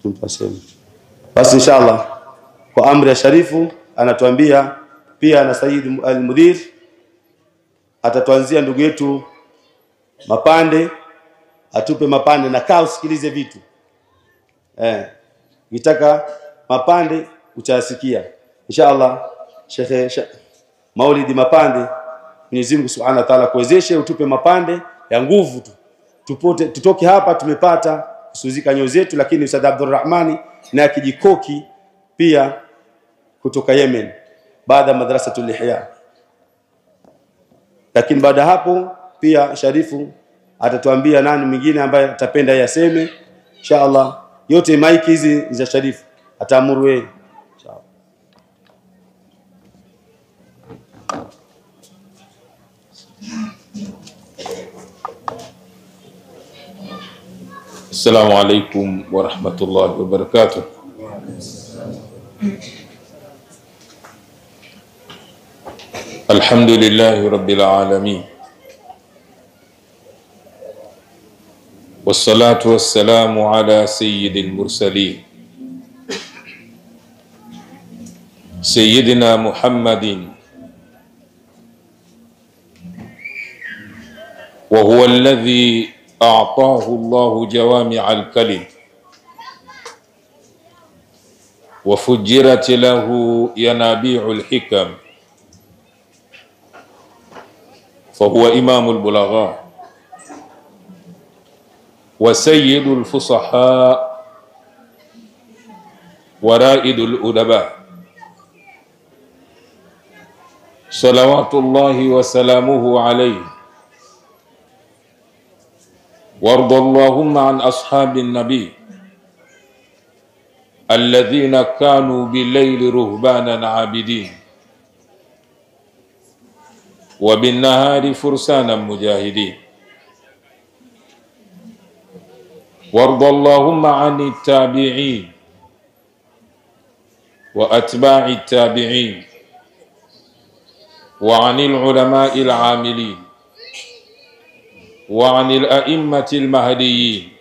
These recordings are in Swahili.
tumpaseni. Basi inshallah kwa amri ya Sharifu anatuambia pia na Sayyid al-Mudir atatuanzia ndugu yetu mapande, atupe mapande na kaa usikilize vitu. Nitaka mapande utayasikia. Inshallah Sheikh Maulidi mapande, Mwenyezi Mungu Subhanahu wa Ta'ala kuwezeshe utupe mapande ya nguvu tu. Tutoke hapa tumepata kusuzika nyoyo zetu, lakini Ustadh Abdurrahmani na kijikoki pia kutoka Yemen baada ya madrasatul Ihya. Lakini baada hapo pia Sharifu atatuambia nani mwingine ambaye atapenda yaseme. Inshallah yote maiki hizi za Sharifu ataamuru yeye. Inshallah. السلام عليكم ورحمة الله وبركاته. الحمد لله رب العالمين، والصلاة والسلام على سيد المرسلين سيدنا محمد، وهو الذي أعطاه الله جوامع الكلم وفجرت له ينابيع الحكم، فهو إمام البلغاء وسيد الفصحاء ورائد الأدباء، صلوات الله وسلامه عليه. وارض اللهم عن أصحاب النبي الذين كانوا بالليل رهبانا عابدين وبالنهار فرسانا مجاهدين. وارض اللهم عن التابعين وأتباع التابعين وعن العلماء العاملين وعن الأئمة المهديين،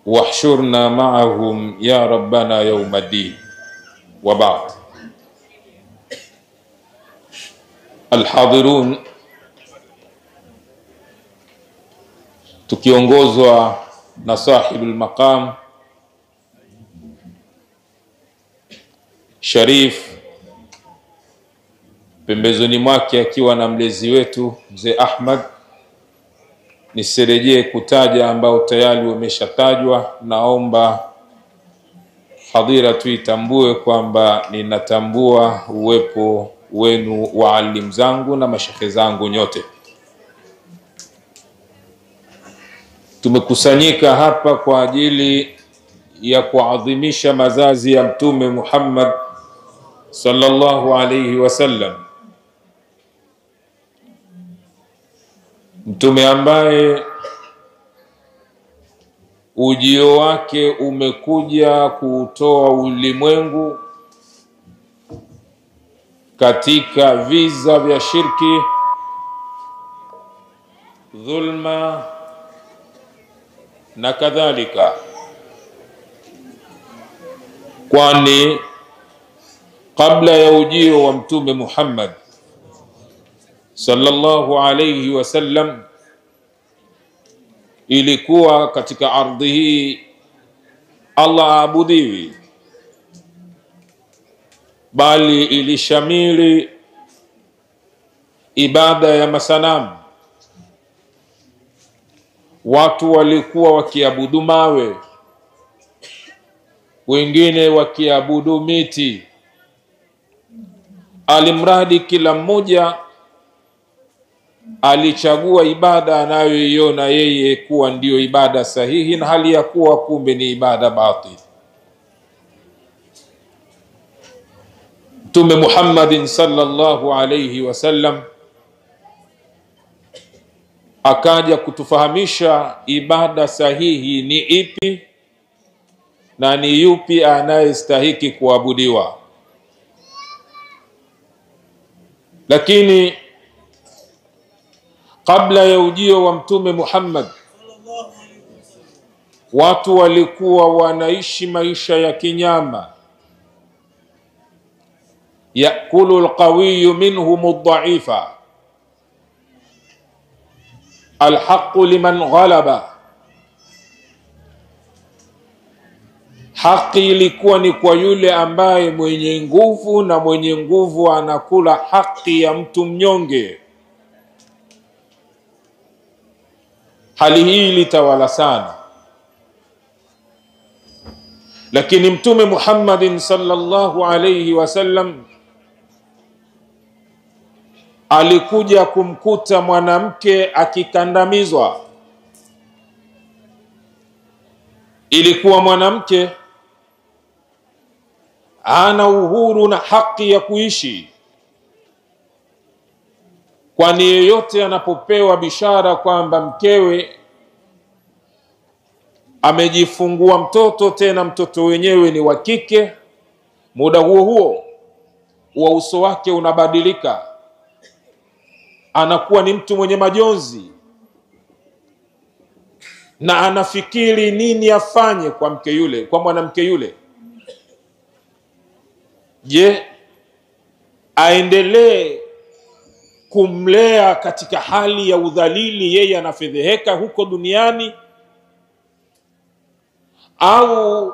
واحشرنا معهم يا ربنا يوم الدين. وبعد، الحاضرون، tukiongozwa na sahibul maqam Sharif, pembezoni mwake akiwa na mlezi wetu mzee Ahmad. Nisirejee kutaja ambao tayari wameshatajwa. Naomba hadhira tuitambue kwamba ninatambua uwepo wenu waalimu zangu na mashekhe zangu nyote. Tumekusanyika hapa kwa ajili ya kuadhimisha mazazi ya Mtume Muhammad sallallahu alayhi wasallam, mtume ambaye ujio wake umekuja kutoa ulimwengu katika viza vya shirki, dhulma na kadhalika, kwani kabla ya ujio wa Mtume Muhammad sallallahu alayhi wasallam ilikuwa katika ardhi hii Allah aabudiwi, bali ilishamili ibada ya masanamu. Watu walikuwa wakiabudu mawe, wengine wakiabudu miti, alimradi kila mmoja alichagua ibada anayoiona yeye kuwa ndiyo ibada sahihi, na hali ya kuwa kumbe ni ibada batili. Mtume Muhammadin sallallahu alayhi wasallam akaja kutufahamisha ibada sahihi ni ipi na ni yupi anayestahiki kuabudiwa. Lakini kabla ya ujio wa Mtume Muhammad watu walikuwa wanaishi maisha ya kinyama. Yakulu alqawiyyu minhum adh-dha'ifa, alhaqqu liman ghalaba. Haki ilikuwa ni kwa yule ambaye mwenye nguvu, na mwenye nguvu anakula haki ya mtu mnyonge. Hali hii ilitawala sana, lakini Mtume Muhammadin sallallahu alayhi wasallam alikuja kumkuta mwanamke akikandamizwa. Ilikuwa mwanamke ana uhuru na haki ya kuishi, kwani yeyote anapopewa bishara kwamba mkewe amejifungua mtoto, tena mtoto wenyewe ni wa kike, muda huo huo wa uso wake unabadilika, anakuwa ni mtu mwenye majonzi na anafikiri nini afanye kwa mke yule, kwa mwanamke yule. Je, aendelee kumlea katika hali ya udhalili, yeye anafedheheka huko duniani, au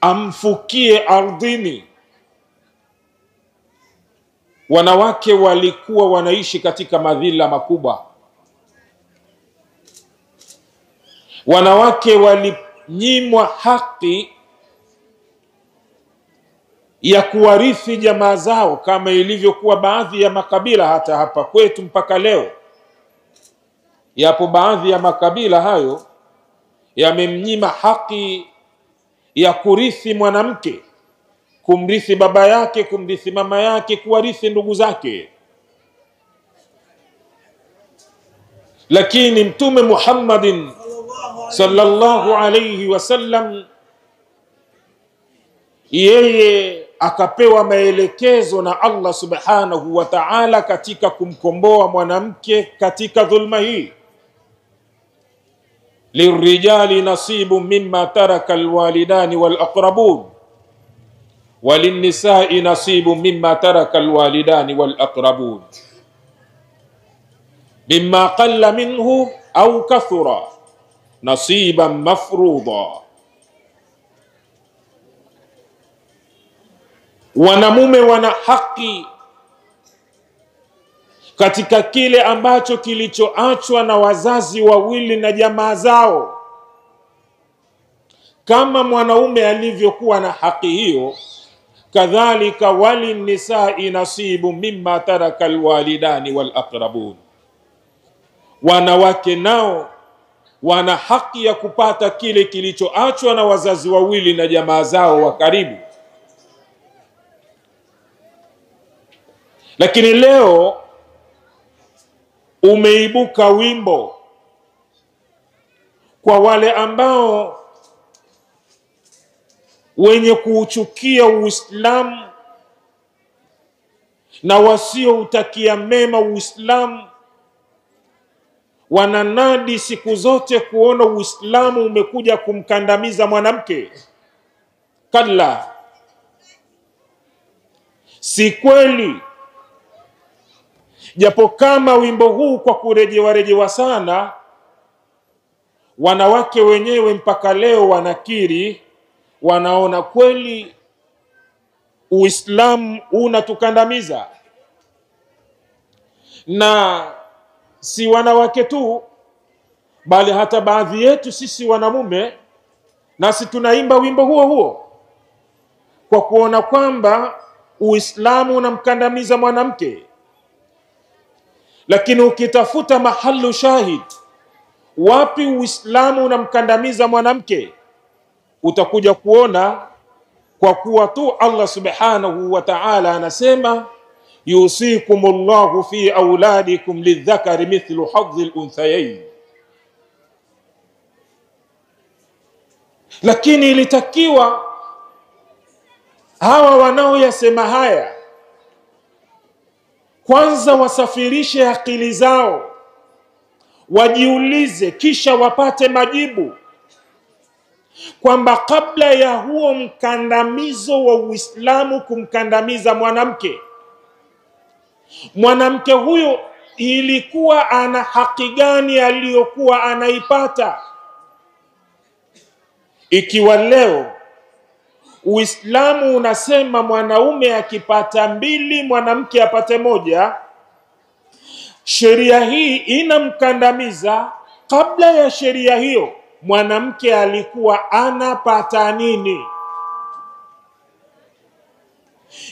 amfukie ardhini? Wanawake walikuwa wanaishi katika madhila makubwa. Wanawake walinyimwa haki ya kuwarithi jamaa zao, kama ilivyokuwa baadhi ya makabila hata hapa kwetu mpaka leo. Yapo baadhi ya makabila hayo yamemnyima haki ya kurithi mwanamke, kumrithi baba yake, kumrithi mama yake, kuwarithi ndugu zake. Lakini Mtume Muhammadin sallallahu alayhi wasallam, yeye akapewa maelekezo na Allah subhanahu wa ta'ala katika kumkomboa mwanamke katika dhulma hii. Lirijali nasibu mimma taraka alwalidani walaqrabun, walinnisai nasibu mimma taraka alwalidani walaqrabun, mimma qalla minhu au kathura nasiban mafruḍa. Wanamume wana haki katika kile ambacho kilichoachwa na wazazi wawili na jamaa zao. Kama mwanaume alivyokuwa na haki hiyo, kadhalika walinnisai nasibu mimma taraka alwalidani walaqrabun, wanawake nao wana haki ya kupata kile kilichoachwa na wazazi wawili na jamaa zao wa karibu. Lakini leo umeibuka wimbo kwa wale ambao wenye kuuchukia Uislamu na wasioutakia mema Uislamu, wananadi siku zote kuona Uislamu umekuja kumkandamiza mwanamke. Kalla, si kweli. Japo kama wimbo huu kwa kurejewa sana, wanawake wenyewe mpaka leo wanakiri, wanaona kweli Uislamu unatukandamiza. Na si wanawake tu, bali hata baadhi yetu sisi wanamume, nasi tunaimba wimbo huo huo kwa kuona kwamba Uislamu unamkandamiza mwanamke. Lakini ukitafuta mahalu shahid, wapi Uislamu unamkandamiza mwanamke, utakuja kuona kwa kuwa tu Allah subhanahu wa ta'ala anasema yusikumullahu fi auladikum lidhakari mithlu hadhi al-unthayayn. Lakini ilitakiwa hawa wanaoyasema haya kwanza wasafirishe akili zao, wajiulize kisha wapate majibu kwamba kabla ya huo mkandamizo wa Uislamu kumkandamiza mwanamke huyo ilikuwa ana haki gani aliyokuwa anaipata? Ikiwa leo Uislamu unasema mwanaume akipata 2 mwanamke apate 1, sheria hii inamkandamiza. Kabla ya sheria hiyo mwanamke alikuwa anapata nini?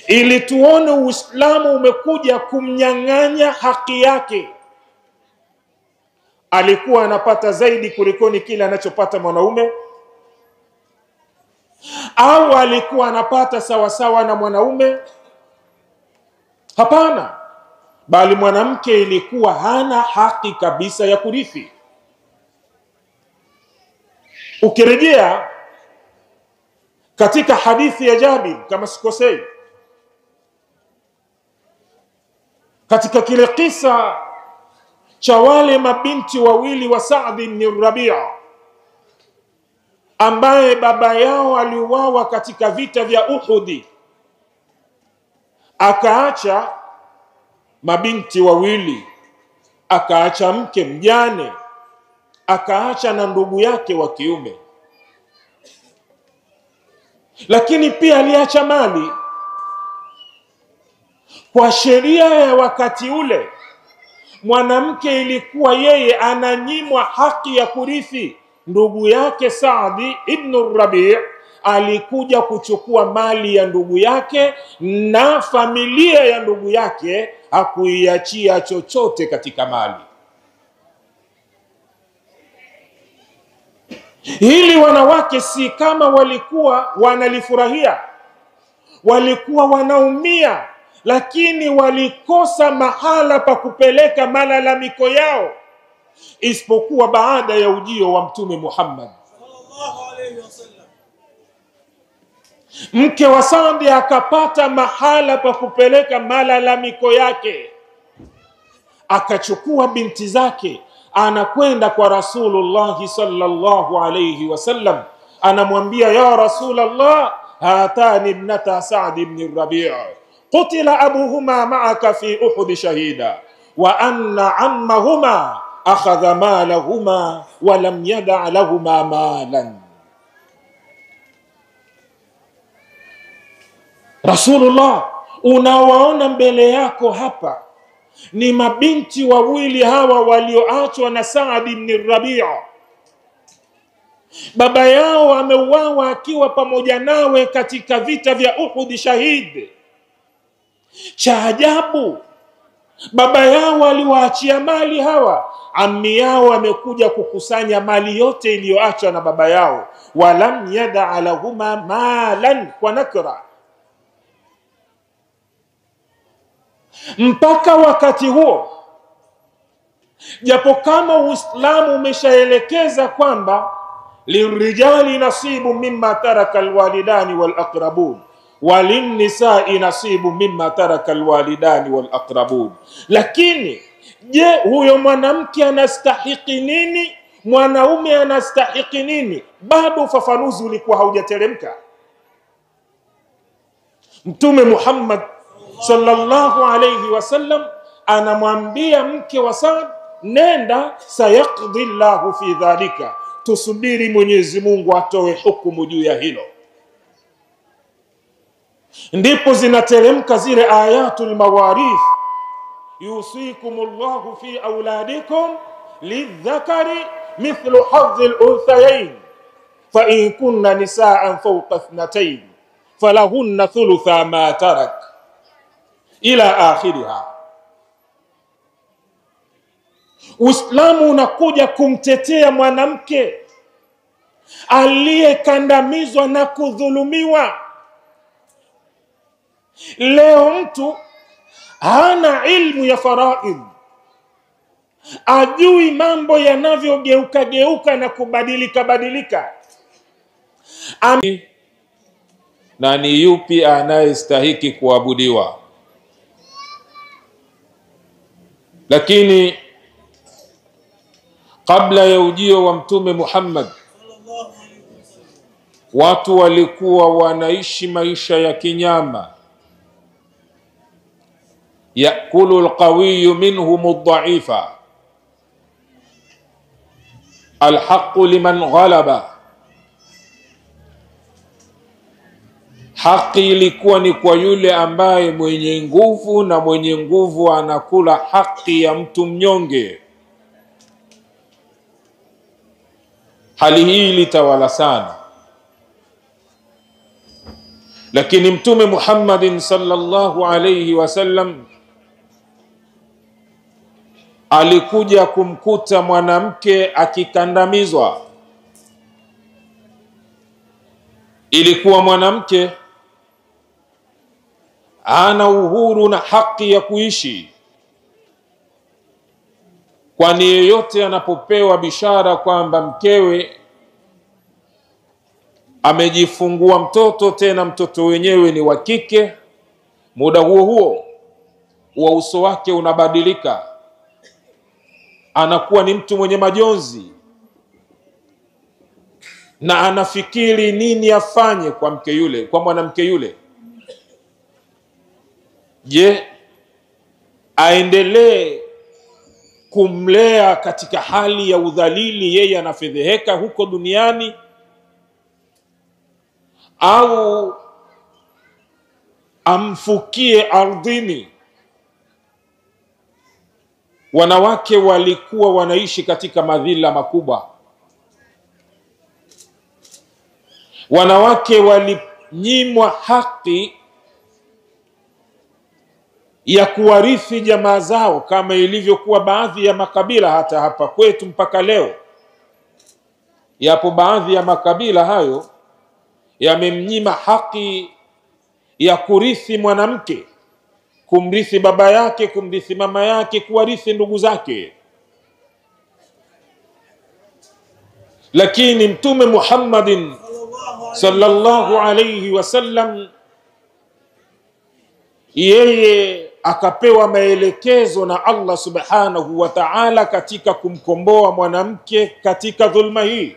Ili tuone Uislamu umekuja kumnyang'anya haki yake. Alikuwa anapata zaidi kulikoni kile anachopata mwanaume, au alikuwa anapata sawa na mwanaume? Hapana, bali mwanamke ilikuwa hana haki kabisa ya kurithi. Ukirejea katika hadithi ya Jabir kama sikosei, katika kile kisa cha wale mabinti wawili wa Sa'd ibn Rabi'a ambaye baba yao aliuawa katika vita vya Uhud, akaacha mabinti wawili, akaacha mke mjane, akaacha na ndugu yake wa kiume, lakini pia aliacha mali. Kwa sheria ya wakati ule, mwanamke ilikuwa yeye ananyimwa haki ya kurithi. Ndugu yake Saadi ibn Rabi' alikuja kuchukua mali ya ndugu yake, na familia ya ndugu yake hakuiachia chochote katika mali. Hili wanawake si kama walikuwa wanalifurahia, walikuwa wanaumia, lakini walikosa mahala pa kupeleka malalamiko yao, isipokuwa baada ya ujio wa Mtume Muhammad sallallahu alayhi wasallam. Mke wa Saadi akapata mahala pa kupeleka malalamiko yake, akachukua binti zake, anakwenda kwa Rasulullah sallallahu alayhi wasallam, anamwambia ya Rasulullah, hatani ibnata Sa'd ibn Rabi' qutila abuhuma ma'aka fi Uhud shahida wa anna ammahuma akhadha malahuma wa lam yada' lahuma malan. Rasulullah, unawaona mbele yako hapa ni mabinti wawili hawa walioachwa na Sa'd ibn Rabi'. Baba yao ameuawa akiwa pamoja nawe katika vita vya Uhud shahid. Cha ajabu, baba yao aliwaachia mali hawa, ammi yao amekuja kukusanya mali yote iliyoachwa na baba yao, walam yada' lahuma malan, kwa nakra. Mpaka wakati huo, japo kama Uislamu umeshaelekeza kwamba lirijali nasibu mimma taraka alwalidani walaqrabun walinnisai nasibu mimma taraka alwalidani walaqrabun, lakini je, huyo mwanamke anastahiki nini? Mwanaume anastahiki nini? Bado ufafanuzi ulikuwa haujateremka. Mtume Muhammad sallallahu alayhi wasallam anamwambia mke wa Saad, nenda, sayaqdi Allahu fi dhalika, tusubiri Mwenyezi Mungu atoe hukumu juu ya hilo. Ndipo zinateremka zile ayatul mawarith, yusikumullahu fi auladikum lidhakari mithlu hadhil unthayayn fa in kunna nisaan fawqa ithnatayn falahunna thulutha ma tarak ila akhiriha. Uislamu unakuja kumtetea mwanamke aliyekandamizwa na kudhulumiwa. Leo mtu hana ilmu ya faraid, ajui mambo yanavyogeuka geuka na kubadilika. Na ni yupi anayestahiki kuabudiwa? Lakini kabla ya ujio wa Mtume Muhammad, watu walikuwa wanaishi maisha ya kinyama. Yakulu alqawiyyu minhum ad-dha'ifa, alhaqqu liman ghalaba. Haki ilikuwa ni kwa yule ambaye mwenye nguvu, na mwenye nguvu anakula haki ya mtu mnyonge. Hali hii ilitawala sana, lakini Mtume Muhammadin sallallahu alayhi wasallam alikuja kumkuta mwanamke akikandamizwa. Ilikuwa mwanamke ana uhuru na haki ya kuishi, kwani yeyote anapopewa bishara kwamba mkewe amejifungua mtoto, tena mtoto wenyewe ni wa kike, muda huo huo wa uso wake unabadilika, anakuwa ni mtu mwenye majonzi na anafikiri nini afanye kwa mke yule, kwa mwanamke yule. Je, aendelee kumlea katika hali ya udhalili, yeye anafedheheka huko duniani, au amfukie ardhini? Wanawake walikuwa wanaishi katika madhila makubwa. Wanawake walinyimwa haki ya kuwarithi jamaa zao, kama ilivyokuwa baadhi ya makabila hata hapa kwetu mpaka leo. Yapo baadhi ya makabila hayo yamemnyima haki ya kurithi mwanamke, kumrithi baba yake, kumrithi mama yake, kuwarithi ndugu zake. Lakini Mtume Muhammadin sallallahu alayhi wasallam, yeye akapewa maelekezo na Allah subhanahu wa ta'ala katika kumkomboa mwanamke katika dhulma hii.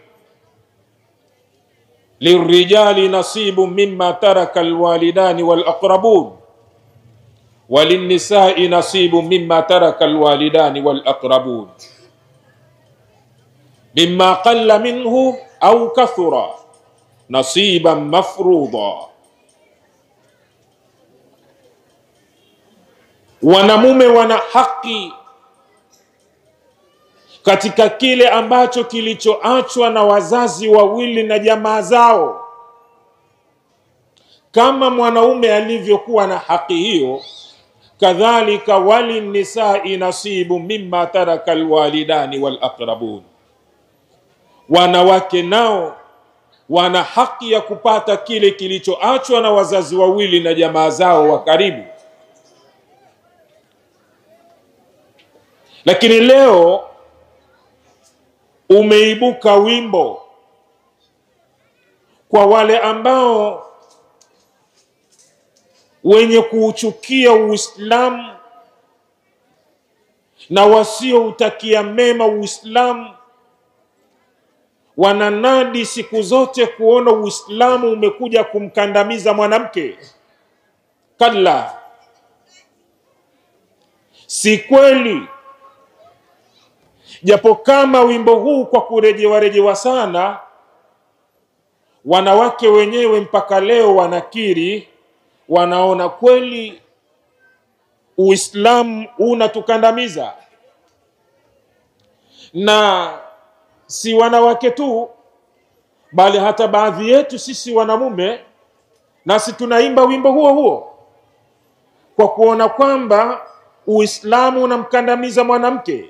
Lirijali nasibu mimma taraka alwalidani walaqrabun, walinnisai nasibu mimma taraka alwalidani walaqrabun, mimma qalla minhu au kathura nasiban mafruḍa. Wanamume wana haki katika kile ambacho kilichoachwa na wazazi wawili na jamaa zao. Kama mwanaume alivyokuwa na haki hiyo, kadhalika walinnisai nasibu mimma taraka alwalidani walaqrabun, wanawake nao wana haki ya kupata kile kilichoachwa na wazazi wawili na jamaa zao wa karibu. Lakini leo umeibuka wimbo kwa wale ambao wenye kuuchukia Uislamu na wasioutakia mema Uislamu, wananadi siku zote kuona Uislamu umekuja kumkandamiza mwanamke. Kalla, si kweli. Japo kama wimbo huu kwa kurejewa sana, wanawake wenyewe mpaka leo wanakiri, wanaona kweli Uislamu unatukandamiza. Na si wanawake tu, bali hata baadhi yetu sisi wanamume, nasi tunaimba wimbo huo huo kwa kuona kwamba Uislamu unamkandamiza mwanamke.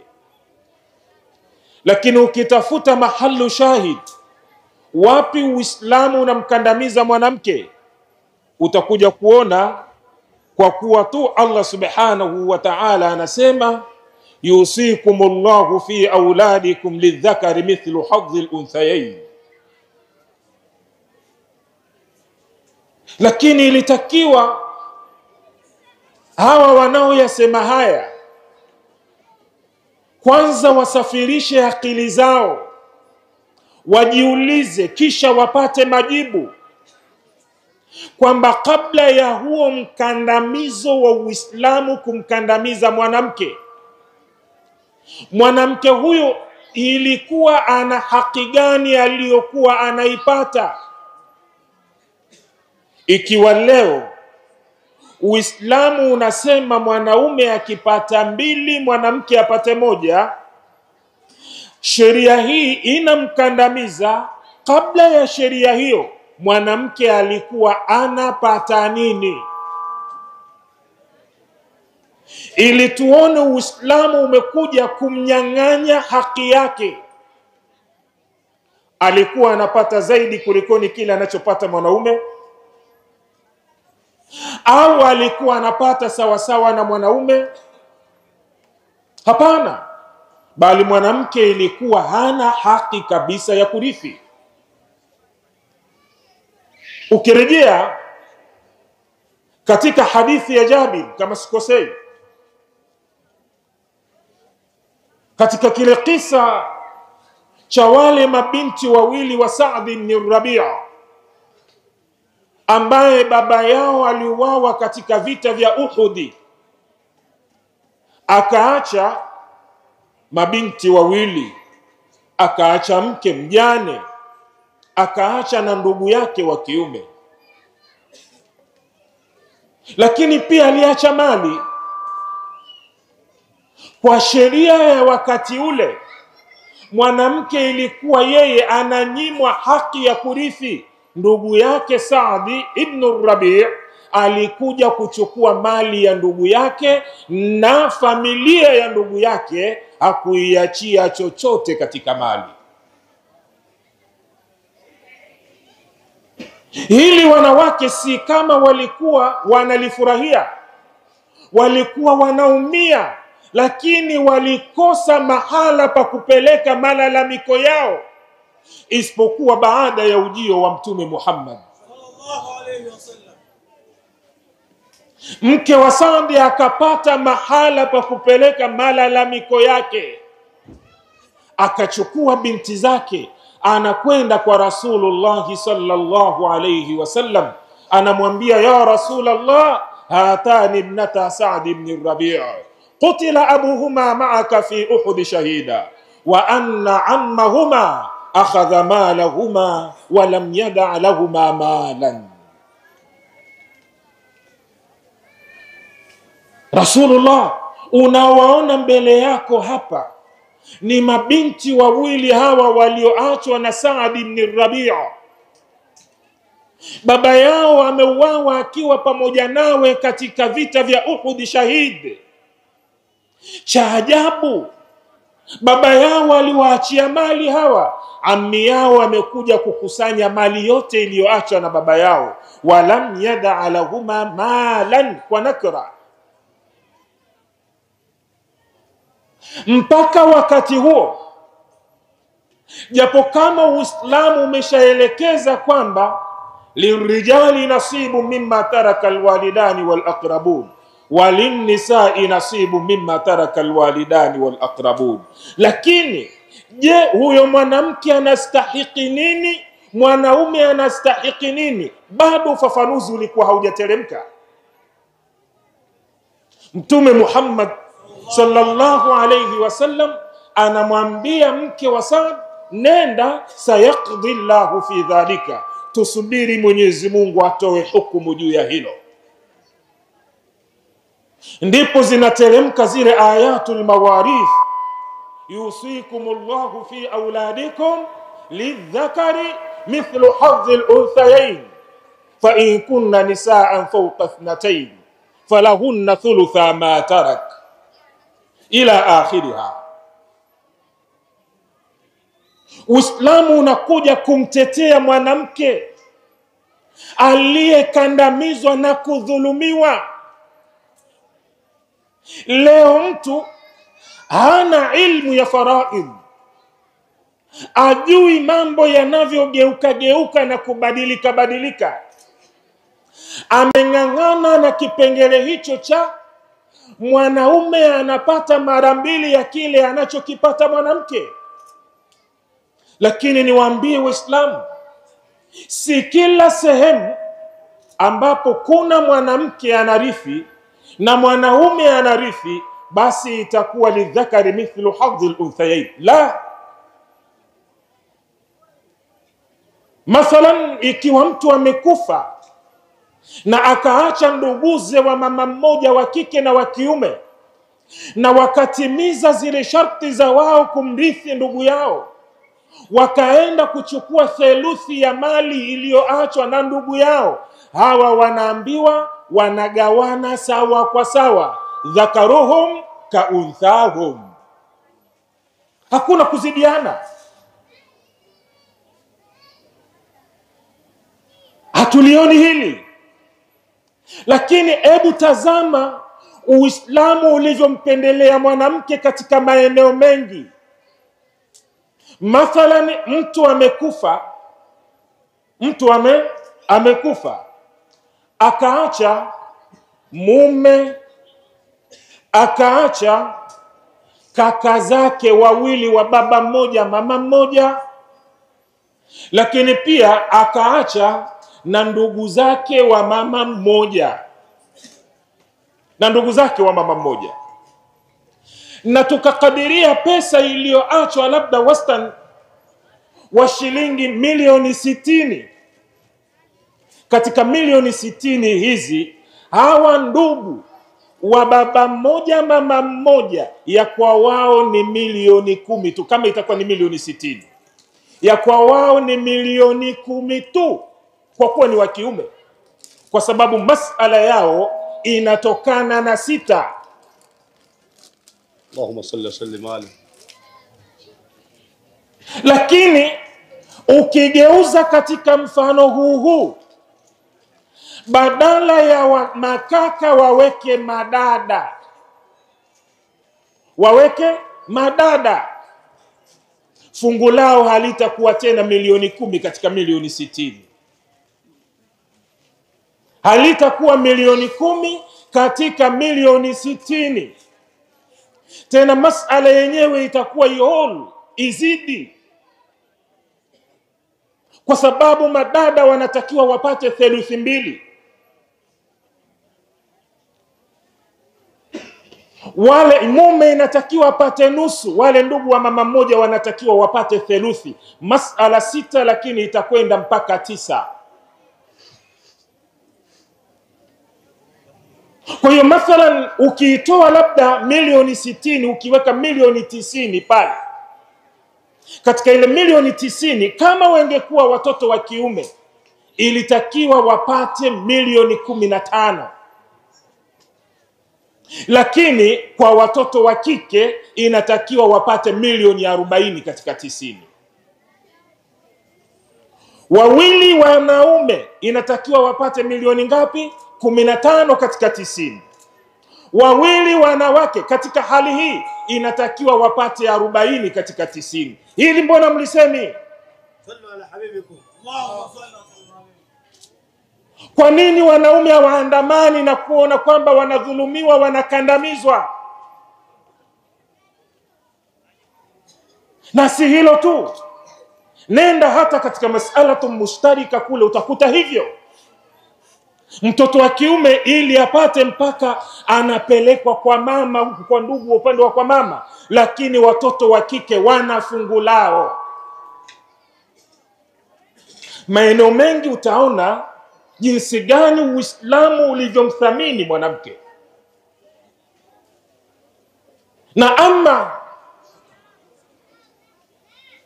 Lakini ukitafuta mahalu shahid, wapi Uislamu unamkandamiza mwanamke, utakuja kuona kwa kuwa tu Allah subhanahu wa ta'ala anasema yusikumullahu fi auladikum lidhakari mithlu hadhi al-unthayayn. Lakini ilitakiwa hawa wanaoyasema haya kwanza wasafirishe akili zao, wajiulize, kisha wapate majibu kwamba kabla ya huo mkandamizo wa Uislamu kumkandamiza mwanamke huyo ilikuwa ana haki gani aliyokuwa anaipata? Ikiwa leo Uislamu unasema mwanaume akipata 2 mwanamke apate 1, sheria hii inamkandamiza. Kabla ya sheria hiyo mwanamke alikuwa anapata nini? Ili tuone Uislamu umekuja kumnyang'anya haki yake. Alikuwa anapata zaidi kulikoni kile anachopata mwanaume, au alikuwa anapata sawasawa na mwanaume? Hapana, bali mwanamke ilikuwa hana haki kabisa ya kurithi. Ukirejea katika hadithi ya Jabir, kama sikosei, katika kile kisa cha wale mabinti wawili wa Sa'd ibn Rabi'a ambaye baba yao aliuawa katika vita vya Uhud, akaacha mabinti wawili, akaacha mke mjane, akaacha na ndugu yake wa kiume, lakini pia aliacha mali. Kwa sheria ya wakati ule, mwanamke ilikuwa yeye ananyimwa haki ya kurithi. Ndugu yake Saadi ibn Rabi' alikuja kuchukua mali ya ndugu yake, na familia ya ndugu yake hakuiachia chochote katika mali. Hili wanawake si kama walikuwa wanalifurahia, walikuwa wanaumia, lakini walikosa mahala pa kupeleka malalamiko yao, isipokuwa baada ya ujio wa Mtume Muhammad sallallahu alayhi wasallam. Mke wa Saadi akapata mahala pa kupeleka malalamiko yake, akachukua binti zake, anakwenda kwa Rasulullah sallallahu alayhi wasallam, anamwambia, ya Rasulullah, hatani ibnata Sa'd ibn Rabi' qutila abuhuma ma'aka fi Uhud shahida wa anna ammahuma akhadha malahuma wa lam yada' lahuma malan. Rasulullah, unawaona mbele yako hapa ni mabinti wawili hawa walioachwa na Sa'd ibn Rabi'. Baba yao ameuawa akiwa pamoja nawe katika vita vya Uhud shahid. Cha ajabu, baba yao aliwaachia mali hawa, ammi yao amekuja kukusanya mali yote iliyoachwa na baba yao, walam yada' lahuma malan, kwa nakra. Mpaka wakati huo, japo kama Uislamu umeshaelekeza kwamba lirijali nasibu mimma taraka alwalidani walaqrabun walinnisa'i nasibu mimma taraka alwalidani walaqrabun, lakini je, huyo mwanamke anastahiki nini? Mwanaume anastahiki nini? Bado ufafanuzi ulikuwa haujateremka. Mtume Muhammad sallallahu alayhi wasallam anamwambia mke wa Saad, nenda, sayaqdi Allahu fi dhalika, tusubiri Mwenyezi Mungu atoe hukumu juu ya hilo. Ndipo zinateremka zile ayatul mawarith, yusikumullahu fi auladikum lidhakari mithlu hadhil unthayayn fa in kunna nisaan fawqa ithnatayn falahunna thulutha ma tarak ila akhiriha. Uislamu unakuja kumtetea mwanamke aliyekandamizwa na kudhulumiwa. Leo mtu hana ilmu ya faraid, ajui mambo yanavyogeuka geuka na kubadilika badilika. Ameng'ang'ana na kipengele hicho cha mwanaume anapata mara mbili ya kile anachokipata mwanamke. Lakini niwaambie Waislamu, si kila sehemu ambapo kuna mwanamke anarithi na mwanaume anarithi basi itakuwa lidhakari mithlu hadhil unthayayn. La. Mathalan, ikiwa mtu amekufa na akaacha nduguze wa mama mmoja wa kike na wa kiume, na wakatimiza zile sharti za wao kumrithi ndugu yao, wakaenda kuchukua theluthi ya mali iliyoachwa na ndugu yao, hawa wanaambiwa wanagawana sawa kwa sawa, dhakaruhum ka unthahum, hakuna kuzidiana. Hatulioni hili. Lakini hebu tazama Uislamu ulivyompendelea mwanamke katika maeneo mengi. Mathalan, mtu amekufa, amekufa akaacha mume, akaacha kaka zake wawili wa baba mmoja mama mmoja, lakini pia akaacha na ndugu zake wa mama mmoja, na tukakadiria pesa iliyoachwa labda wastani wa shilingi milioni 60. Katika milioni 60 hizi, hawa ndugu wa baba mmoja mama mmoja, ya kwa wao ni milioni 10 tu. Kama itakuwa ni milioni 60, ya kwa wao ni milioni 10 tu, kwa kuwa ni wa kiume, kwa sababu masala yao inatokana na 6. Allahumma salli wa sallim alayhi. Lakini ukigeuza katika mfano huu, badala ya makaka waweke madada, fungu lao halitakuwa tena milioni 10 katika milioni 60. Halitakuwa milioni 10 katika milioni 60. Tena masala yenyewe itakuwa izidi, kwa sababu madada wanatakiwa wapate theluthi 2. Wale mume inatakiwa apate nusu, wale ndugu wa mama mmoja wanatakiwa wapate theluthi. Masala 6, lakini itakwenda mpaka 9. Kwa hiyo mathalan, ukiitoa labda milioni 60, ukiweka milioni 90 pale, katika ile milioni 90, kama wangekuwa watoto wa kiume ilitakiwa wapate milioni 15, lakini kwa watoto wa kike inatakiwa wapate milioni 40 katika 90. Wawili wanaume inatakiwa wapate milioni ngapi? 15 katika 90. Wawili wanawake katika hali hii inatakiwa wapate 40 katika 90. Hili mbona mlisemi? Sallu ala habibikum. Allahumma salli ala habibikum. Kwa nini wanaume hawaandamani na kuona kwamba wanadhulumiwa, wanakandamizwa? Na si hilo tu, nenda hata katika mas'alatu mushtarika kule utakuta hivyo. Mtoto wa kiume ili apate mpaka anapelekwa kwa mama, huku kwa ndugu upande wa kwa mama, lakini watoto wa kike wana fungu lao. Maeneo mengi utaona jinsi gani Uislamu ulivyomthamini mwanamke. Na ama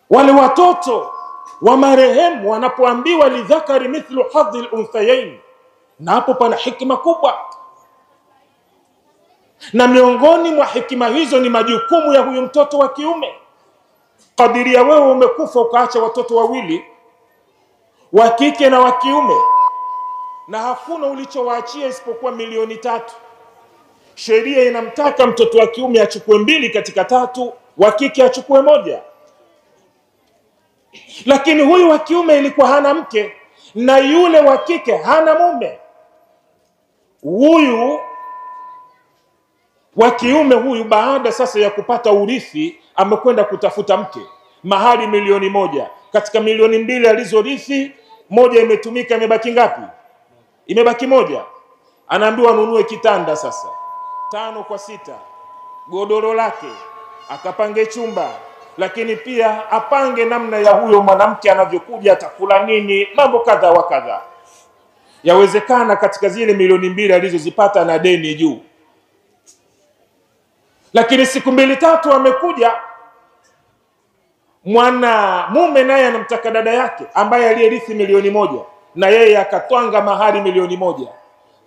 wale watoto wa marehemu wanapoambiwa lidhakari mithlu hadhil unthayayn, na hapo pana hikima kubwa, na miongoni mwa hikima hizo ni majukumu ya huyu mtoto wa kiume. Kadiria wewe umekufa ukaacha watoto wawili, wa kike na wa kiume, na hakuna ulichowaachia isipokuwa milioni 3. Sheria inamtaka mtoto wa kiume achukue 2 katika 3, wa kike achukue 1. Lakini huyu wa kiume ilikuwa hana mke na yule wa kike hana mume. Huyu wa kiume huyu baada sasa ya kupata urithi amekwenda kutafuta mke, mahari 1,000,000. Katika 2,000,000 alizorithi, moja imetumika, imebaki ngapi? Imebaki moja. Anaambiwa anunue kitanda sasa 5 kwa 6, godoro lake, akapange chumba, lakini pia apange namna ya huyo mwanamke anavyokuja, atakula nini, mambo kadha wa kadha. Yawezekana katika zile 2,000,000 alizozipata na deni juu. Lakini siku 2-3 amekuja mwanamume naye anamtaka dada yake ambaye aliyerithi 1,000,000, na yeye akatwanga mahari 1,000,000.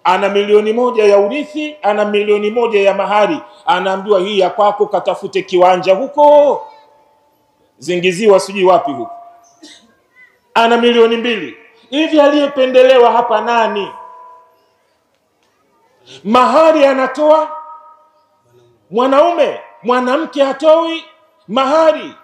Ana 1,000,000 ya urithi, ana 1,000,000 ya mahari. Anaambiwa hii ya kwako, katafute kiwanja huko Zingiziwa sijui wapi huko. Ana 2,000,000. Hivi aliyependelewa hapa nani? Mahari anatoa mwanaume, mwanamke hatoi mahari.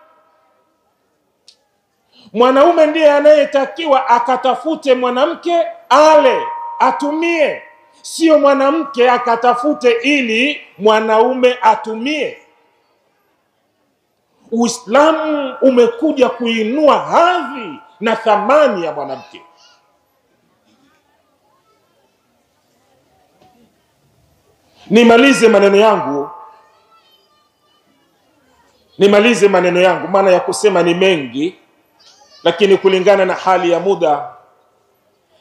Mwanaume ndiye anayetakiwa akatafute mwanamke ale, atumie, sio mwanamke akatafute ili mwanaume atumie. Uislamu umekuja kuinua hadhi na thamani ya mwanamke. Nimalize maneno yangu, maana ya kusema ni mengi, lakini kulingana na hali ya muda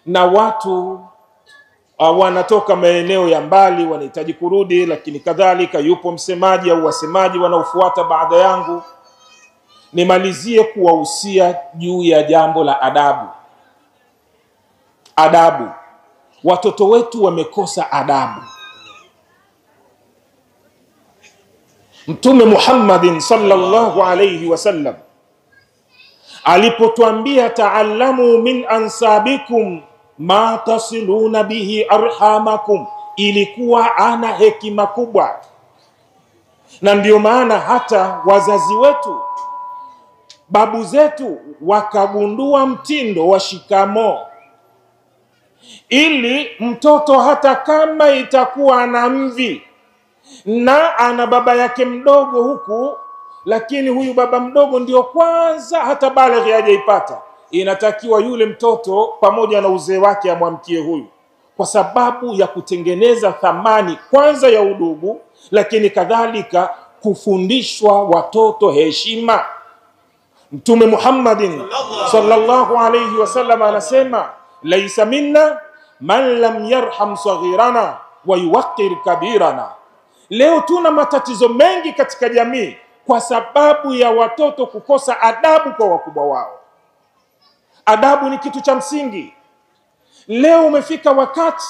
na watu wanatoka maeneo ya mbali wanahitaji kurudi, lakini kadhalika yupo msemaji au wasemaji wanaofuata baada yangu, nimalizie kuwahusia juu ya jambo la adabu. Adabu. Watoto wetu wamekosa adabu. Mtume Muhammadin sallallahu alayhi wasallam alipotuambia ta'allamu min ansabikum ma tasiluna bihi arhamakum, ilikuwa ana hekima kubwa. Na ndio maana hata wazazi wetu, babu zetu wakagundua mtindo wa shikamo, ili mtoto hata kama itakuwa ana mvi na ana baba yake mdogo huku, lakini huyu baba mdogo ndio kwanza hata balighi hajaipata, inatakiwa yule mtoto pamoja na uzee wake amwamkie huyu, kwa sababu ya kutengeneza thamani kwanza ya udugu, lakini kadhalika kufundishwa watoto heshima. Mtume Muhammadin sallallahu alayhi wasallam anasema, laisa minna man lam yarham saghirana wa yuwaqqir kabirana. Leo tuna matatizo mengi katika jamii kwa sababu ya watoto kukosa adabu kwa wakubwa wao. Adabu ni kitu cha msingi. Leo umefika wakati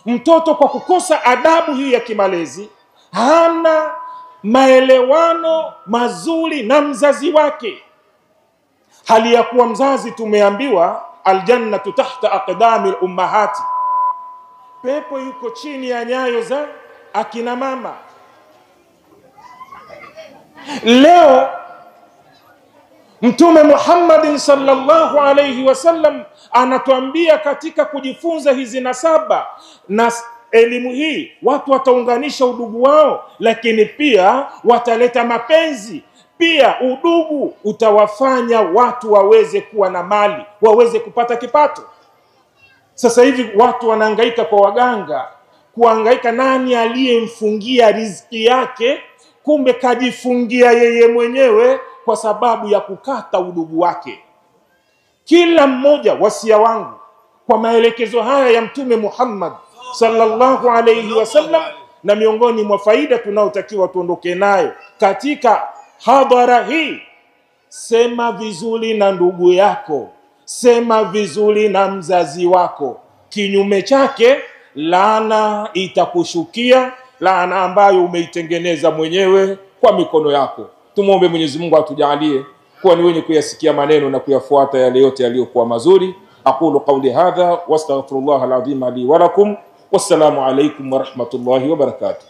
mtoto kwa kukosa adabu hii ya kimalezi hana maelewano mazuri na mzazi wake, hali ya kuwa mzazi tumeambiwa aljannatu tahta aqdami ummahati, pepo yuko chini ya nyayo za akina mama. Leo Mtume Muhammadin sallallahu alayhi wasallam anatuambia katika kujifunza hizi nasaba na elimu hii, watu wataunganisha udugu wao, lakini pia wataleta mapenzi. Pia udugu utawafanya watu waweze kuwa na mali, waweze kupata kipato. Sasa hivi watu wanahangaika kwa waganga, kuhangaika nani aliyemfungia riziki yake, kumbe kajifungia yeye mwenyewe kwa sababu ya kukata udugu wake. Kila mmoja, wasia wangu kwa maelekezo haya ya Mtume Muhammad sallallahu alayhi wasallam, na miongoni mwa faida tunaotakiwa tuondoke nayo katika hadhara hii, sema vizuri na ndugu yako, sema vizuri na mzazi wako, kinyume chake laana itakushukia, laana ambayo umeitengeneza mwenyewe kwa mikono yako. Tumuombe Mwenyezi Mungu atujalie kuwa ni wenye kuyasikia maneno na kuyafuata yale yote yaliyokuwa mazuri. Aqulu qawli hadha wastaghfirullah alazim li wa lakum. Wassalamu alaykum wa rahmatullahi wa barakatuh.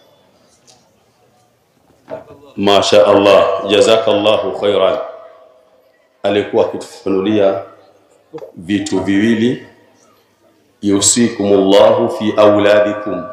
Masha Allah, jazakallahu khairan. Alikuwa akitufunulia vitu viwili, yusikumullahu fi auladikum,